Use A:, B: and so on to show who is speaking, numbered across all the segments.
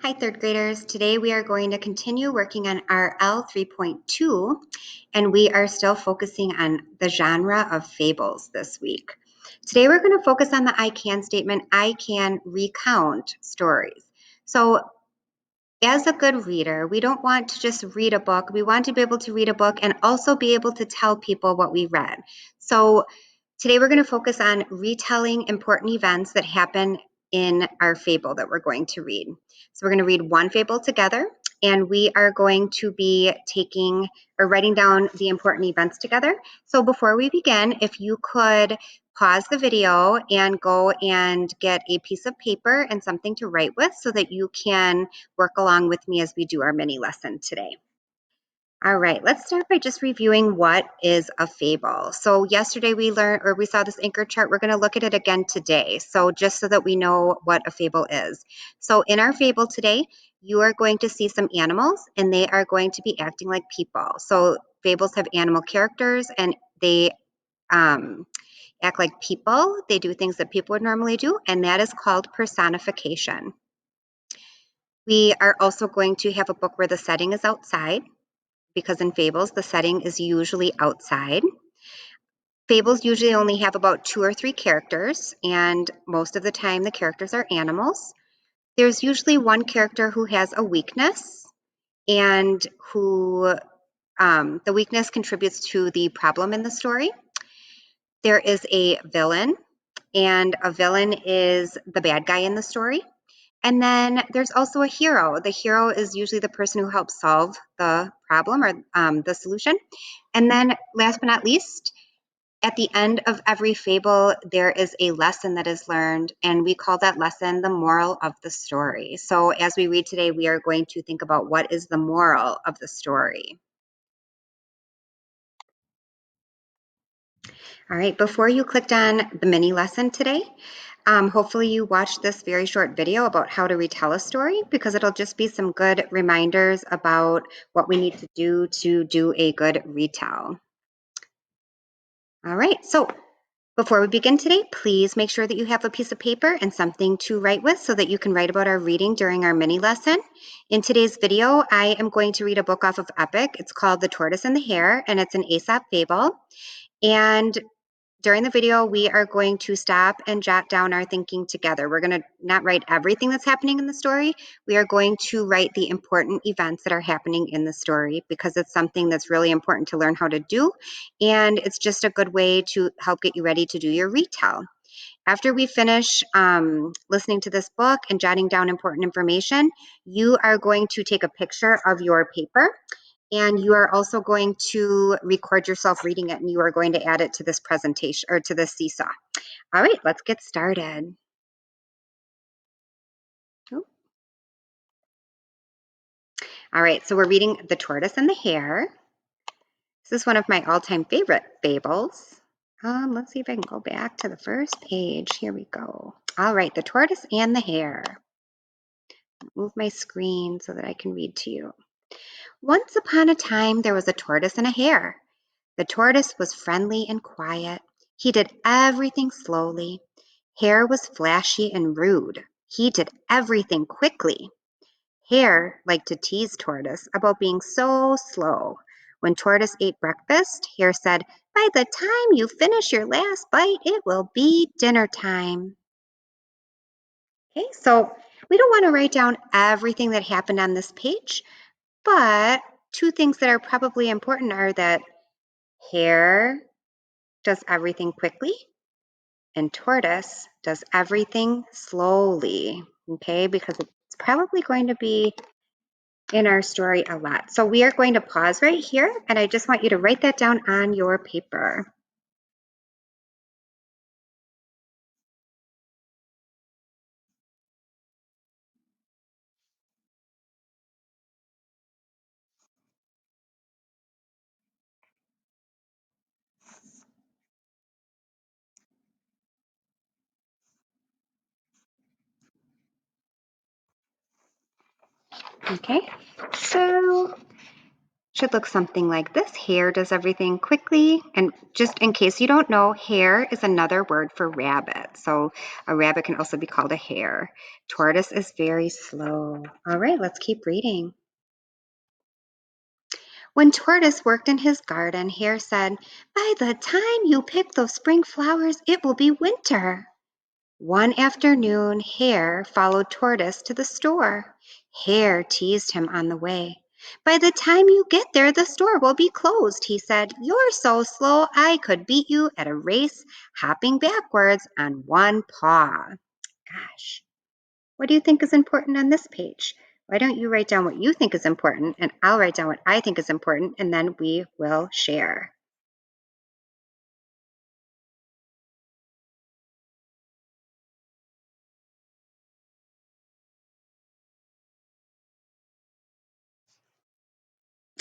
A: Hi, third graders. Today we are going to continue working on RL3.2, and we are still focusing on the genre of fables this week. Today we're going to focus on the I can statement. I can recount stories. So as a good reader, we don't want to just read a book. We want to be able to read a book and also be able to tell people what we read. So today we're going to focus on retelling important events that happen in our fable that we're going to read. So we're going to read one fable together, and we are going to be taking or writing down the important events together. So before we begin, if you could pause the video and go and get a piece of paper and something to write with so that you can work along with me as we do our mini lesson today. All right, let's start by just reviewing what is a fable. So yesterday we saw this anchor chart. We're going to look at it again today. So just so that we know what a fable is. So in our fable today, you are going to see some animals and they are going to be acting like people. So fables have animal characters and they act like people. They do things that people would normally do, and that is called personification. We are also going to have a book where the setting is outside, because in fables, the setting is usually outside. Fables usually only have about 2 or 3 characters, and most of the time the characters are animals. There's usually one character who has a weakness, and who the weakness contributes to the problem in the story. There is a villain, and a villain is the bad guy in the story. And then there's also a hero. The hero is usually the person who helps solve the problem or the solution. And then last but not least, at the end of every fable, there is a lesson that is learned, and we call that lesson the moral of the story. So as we read today, we are going to think about what is the moral of the story. All right, before you clicked on the mini lesson today, hopefully you watched this very short video about how to retell a story, because it'll just be some good reminders about what we need to do a good retell. All right, so before we begin today, please make sure that you have a piece of paper and something to write with so that you can write about our reading during our mini lesson. In today's video, I am going to read a book off of Epic. It's called The Tortoise and the Hare, and it's an Aesop fable. And during the video, we are going to stop and jot down our thinking together. We're going to not write everything that's happening in the story. We are going to write the important events that are happening in the story, because it's something that's really important to learn how to do. And it's just a good way to help get you ready to do your retell. After we finish listening to this book and jotting down important information, you are going to take a picture of your paper, and you are also going to record yourself reading it, and you are going to add it to this presentation or to this seesaw. All right, let's get started. Oh. All right, so we're reading The Tortoise and the Hare. This is one of my all-time favorite fables. Let's see if I can go back to the first page. Here we go. All right, The Tortoise and the Hare. Move my screen so that I can read to you. Once upon a time, there was a tortoise and a hare. The tortoise was friendly and quiet. He did everything slowly. Hare was flashy and rude. He did everything quickly. Hare liked to tease Tortoise about being so slow. When Tortoise ate breakfast, Hare said, "By the time you finish your last bite, it will be dinner time." Okay, so we don't want to write down everything that happened on this page, but 2 things that are probably important are that Hare does everything quickly, and Tortoise does everything slowly, okay, because it's probably going to be in our story a lot. So we are going to pause right here, and I just want you to write that down on your paper. Okay, so Should look something like this. Hare does everything quickly. And just in case you don't know, hare is another word for rabbit. So a rabbit can also be called a hare. Tortoise is very slow. All right, let's keep reading. When Tortoise worked in his garden, Hare said, "By the time you pick those spring flowers, it will be winter." One afternoon, Hare followed Tortoise to the store. Hare teased him on the way. "By the time you get there, the store will be closed," he said. "You're so slow, I could beat you at a race, hopping backwards on one paw." Gosh, what do you think is important on this page? Why don't you write down what you think is important, and I'll write down what I think is important, and then we will share.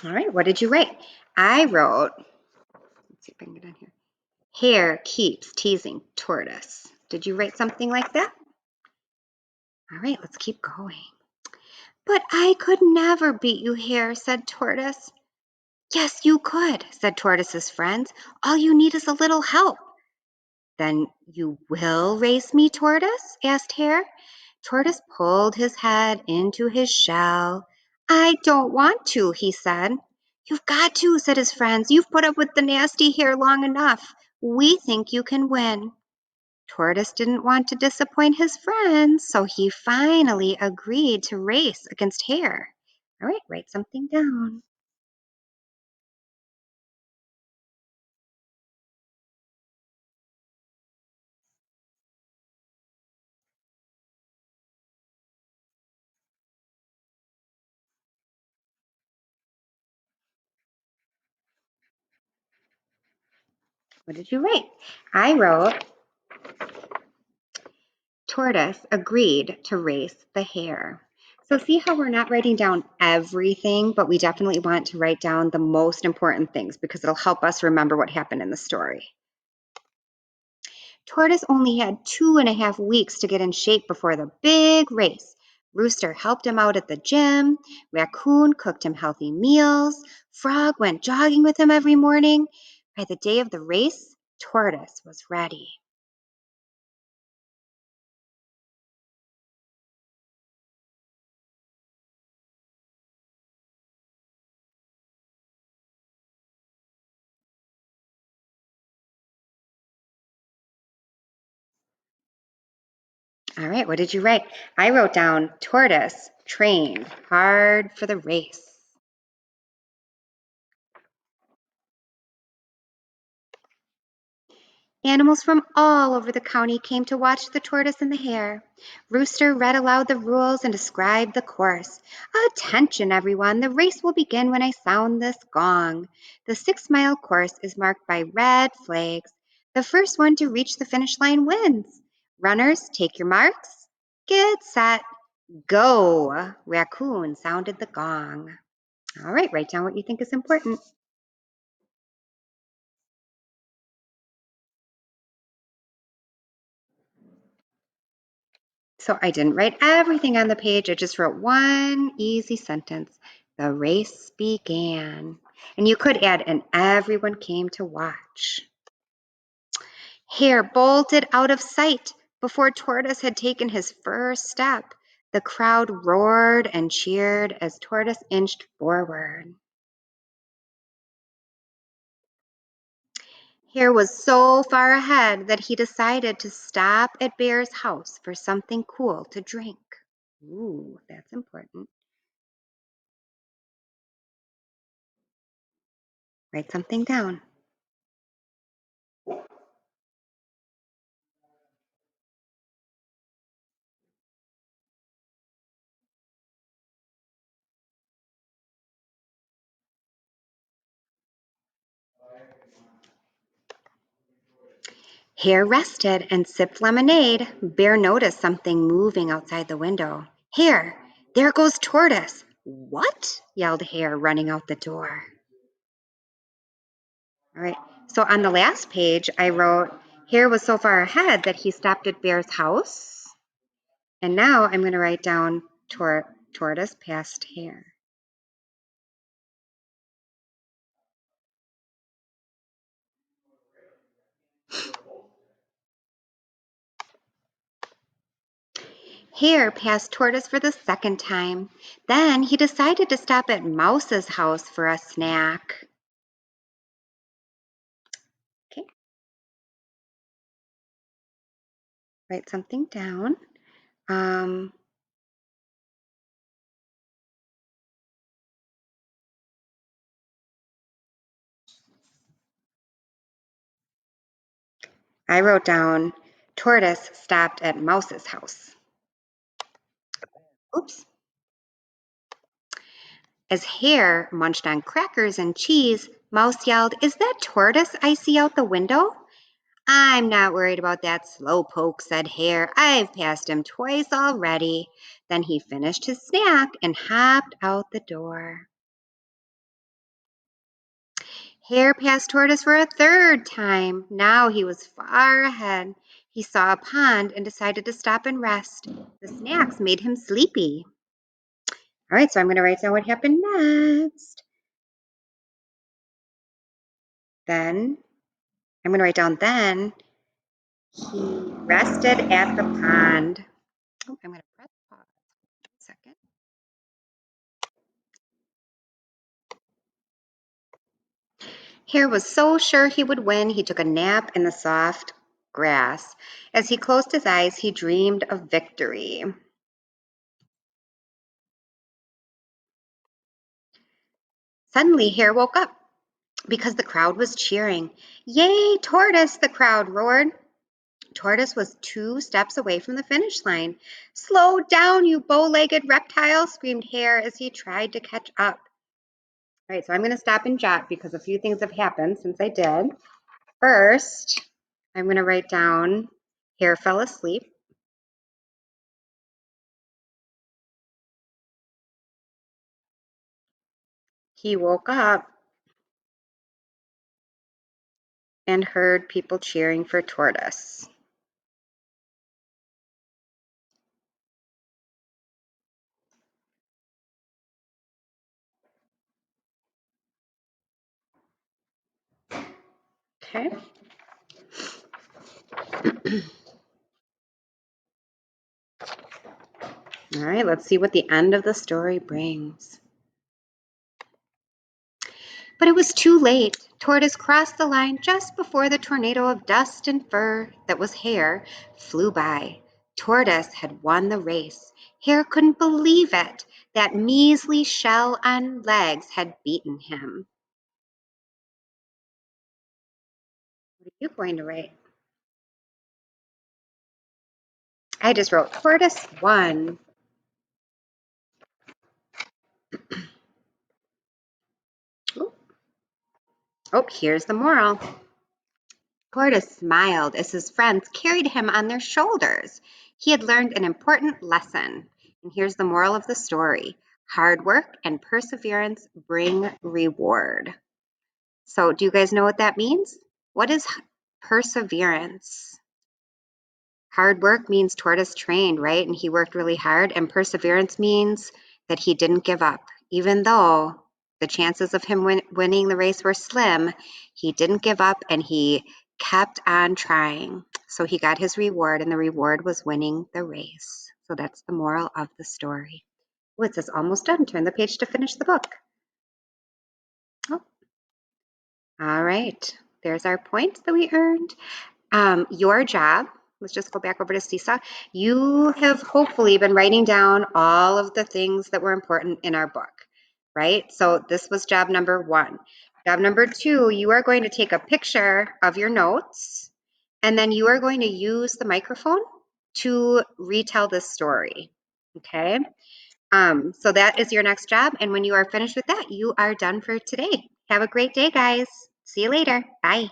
A: All right, what did you write? I wrote, let's see if I can get on here. Hare keeps teasing Tortoise. Did you write something like that? All right, let's keep going. "But I could never beat you, Hare," said Tortoise. "Yes, you could," said Tortoise's friends. "All you need is a little help." "Then you will race me, Tortoise?" asked Hare. Tortoise pulled his head into his shell. "I don't want to," he said. "You've got to," said his friends. "You've put up with the nasty Hare long enough. We think you can win." Tortoise didn't want to disappoint his friends, so he finally agreed to race against Hare. All right, write something down. What did you write? I wrote, Tortoise agreed to race the hare. So see how we're not writing down everything, but we definitely want to write down the most important things because it'll help us remember what happened in the story. Tortoise only had 2.5 weeks to get in shape before the big race. Rooster helped him out at the gym. Raccoon cooked him healthy meals. Frog went jogging with him every morning. By the day of the race, Tortoise was ready. All right, what did you write? I wrote down Tortoise trained hard for the race. Animals from all over the county came to watch the tortoise and the hare. Rooster read aloud the rules and described the course. "Attention, everyone. The race will begin when I sound this gong. The 6-mile course is marked by red flags. The first one to reach the finish line wins. Runners, take your marks. Get set. Go." Raccoon sounded the gong. All right, write down what you think is important. So I didn't write everything on the page. I just wrote one easy sentence. The race began. And you could add, and everyone came to watch. Hare bolted out of sight before Tortoise had taken his first step. The crowd roared and cheered as Tortoise inched forward. Hare was so far ahead that he decided to stop at Bear's house for something cool to drink. Ooh, that's important. Write something down. Hare rested and sipped lemonade. Bear noticed something moving outside the window. "Hare, there goes Tortoise." "What?" yelled Hare, running out the door. All right. So on the last page, I wrote, Hare was so far ahead that he stopped at Bear's house. And now I'm going to write down Tortoise passed Hare. Hare passed Tortoise for the second time. Then he decided to stop at Mouse's house for a snack. Okay, write something down. I wrote down Tortoise stopped at Mouse's house. Oops. As Hare munched on crackers and cheese, Mouse yelled, "Is that Tortoise I see out the window?" "I'm not worried about that slowpoke," said Hare. "I've passed him twice already." Then he finished his snack and hopped out the door. Hare passed Tortoise for a third time. Now he was far ahead. He saw a pond and decided to stop and rest. The snacks made him sleepy. All right, so I'm going to write down what happened next. Then I'm going to write down then he rested at the pond. Oh, I'm going to press pause. 1 second. Hare was so sure he would win, he took a nap in the soft grass. As he closed his eyes, he dreamed of victory. Suddenly, Hare woke up because the crowd was cheering. "Yay, Tortoise!" the crowd roared. Tortoise was 2 steps away from the finish line. "Slow down, you bow-legged reptile!" screamed Hare as he tried to catch up. All right, so I'm going to stop and jot because a few things have happened since I did. First, I'm going to write down Hare fell asleep. He woke up and heard people cheering for Tortoise. Okay. All right, let's see what the end of the story brings. But it was too late. Tortoise crossed the line just before the tornado of dust and fur that was Hare flew by. Tortoise had won the race. Hare couldn't believe it. That measly shell on legs had beaten him. What are you going to write? I just wrote Tortoise won. Oh, here's the moral. Tortoise smiled as his friends carried him on their shoulders. He had learned an important lesson. And here's the moral of the story. Hard work and perseverance bring reward. So do you guys know what that means? What is perseverance? Hard work means Tortoise trained, right? And he worked really hard. And perseverance means that he didn't give up. Even though the chances of him winning the race were slim, he didn't give up and he kept on trying. So he got his reward, and the reward was winning the race. So that's the moral of the story. Oh, it says almost done. Turn the page to finish the book. Oh, all right. There's our points that we earned. Your job, let's just go back over to Seesaw. You have hopefully been writing down all of the things that were important in our book, right? So this was job number 1. Job number 2, you are going to take a picture of your notes, and then you are going to use the microphone to retell this story, okay? So that is your next job, and when you are finished with that, you are done for today. Have a great day, guys. See you later. Bye.